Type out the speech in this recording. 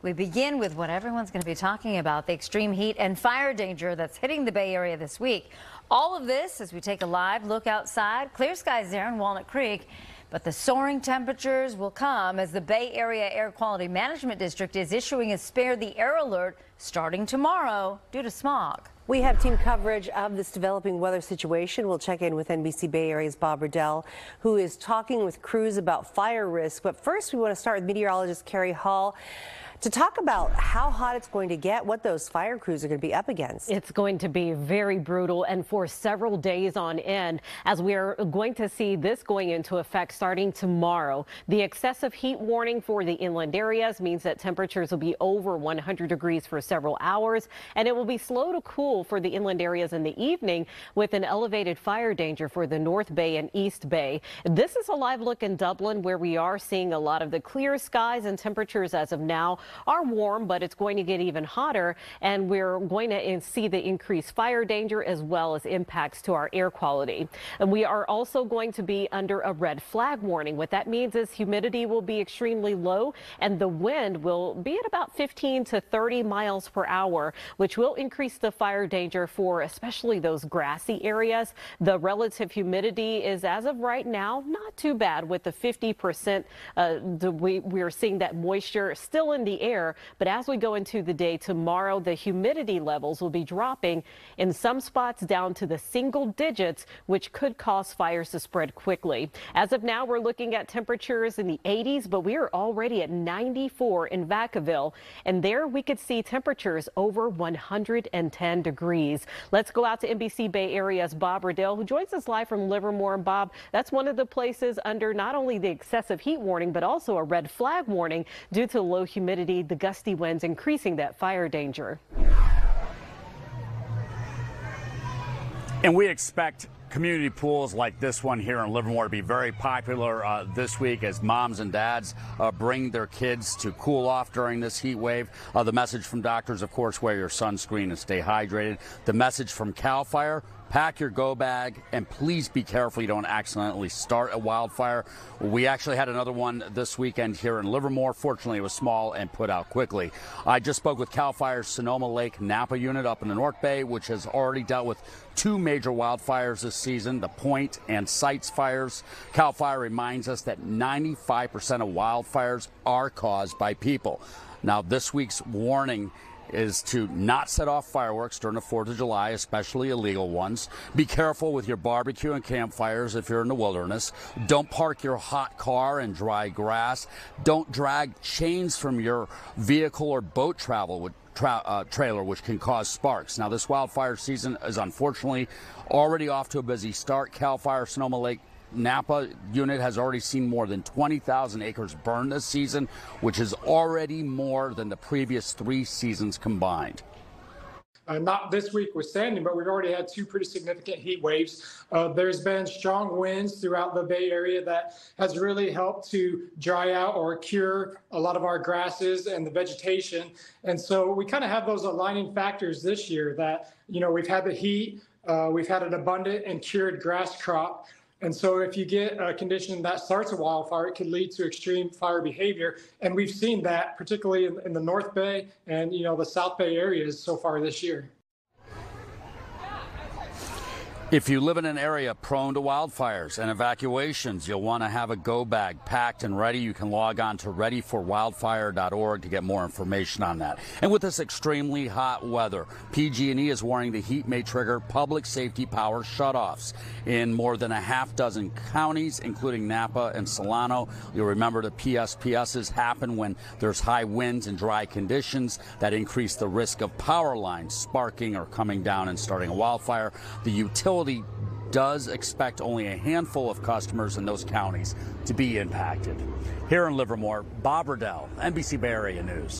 We begin with what everyone's going to be talking about, the extreme heat and fire danger that's hitting the Bay Area this week. All of this as we take a live look outside. Clear skies there in Walnut Creek, but the soaring temperatures will come as the Bay Area Air Quality Management District is issuing a spare the air alert starting tomorrow due to smog. We have team coverage of this developing weather situation. We'll check in with NBC Bay Area's Bob Redell, who is talking with crews about fire risk. But first, we want to start with meteorologist Kari to talk about how hot it's going to get, what those fire crews are going to be up against. It's going to be very brutal and for several days on end, as we are going to see this going into effect starting tomorrow. The excessive heat warning for the inland areas means that temperatures will be over 100 degrees for several hours, and it will be slow to cool for the inland areas in the evening with an elevated fire danger for the North Bay and East Bay. This is a live look in Dublin, where we are seeing a lot of the clear skies, and temperatures as of now are warm, but it's going to get even hotter, and we're going to see the increased fire danger as well as impacts to our air quality. And we are also going to be under a red flag warning. What that means is humidity will be extremely low and the wind will be at about 15 to 30 miles per hour, which will increase the fire danger for especially those grassy areas. The relative humidity is, as of right now, not too bad with the 50%. We are seeing that moisture still in the air, but as we go into the day tomorrow, the humidity levels will be dropping in some spots down to the single digits, which could cause fires to spread quickly. As of now, we're looking at temperatures in the 80s, but we are already at 94 in Vacaville, and there we could see temperatures over 110 degrees. Let's go out to NBC Bay Area's Bob Redell, who joins us live from Livermore. Bob, that's one of the places under not only the excessive heat warning, but also a red flag warning due to low humidity, the gusty winds increasing that fire danger. And we expect community pools like this one here in Livermore to be very popular this week as moms and dads bring their kids to cool off during this heat wave. The message from doctors, of course, wear your sunscreen and stay hydrated. The message from CAL FIRE: pack your go bag and please be careful you don't accidentally start a wildfire. We actually had another one this weekend here in Livermore. Fortunately, it was small and put out quickly. I just spoke with CAL FIRE's Sonoma Lake Napa unit up in the North Bay, which has already dealt with two major wildfires this season, the Point and Sites fires. CAL FIRE reminds us that 95% of wildfires are caused by people. Now, this week's warning is to not set off fireworks during the 4th of July, especially illegal ones. Be careful with your barbecue and campfires if you're in the wilderness. Don't park your hot car in dry grass. Don't drag chains from your vehicle or boat travel with trailer, which can cause sparks. Now, this wildfire season is unfortunately already off to a busy start. CAL FIRE Sonoma Lake Napa unit has already seen more than 20,000 acres burned this season, which is already more than the previous 3 seasons combined. Not this week with standing, but we've already had 2 pretty significant heat waves. There's been strong winds throughout the Bay Area that has really helped to dry out or cure a lot of our grasses and the vegetation. And so we kind of have those aligning factors this year that, we've had the heat, we've had an abundant and cured grass crop. And so if you get a condition that starts a wildfire, it could lead to extreme fire behavior. And we've seen that particularly in the North Bay and, the South Bay areas so far this year. If you live in an area prone to wildfires and evacuations, you'll want to have a go bag packed and ready. You can log on to readyforwildfire.org to get more information on that. And with this extremely hot weather, PG&E is warning the heat may trigger public safety power shutoffs in more than a half dozen counties, including Napa and Solano. You'll remember the PSPSs happen when there's high winds and dry conditions that increase the risk of power lines sparking or coming down and starting a wildfire. The utility does expect only a handful of customers in those counties to be impacted. Here in Livermore, Bob Redell, NBC Bay Area News.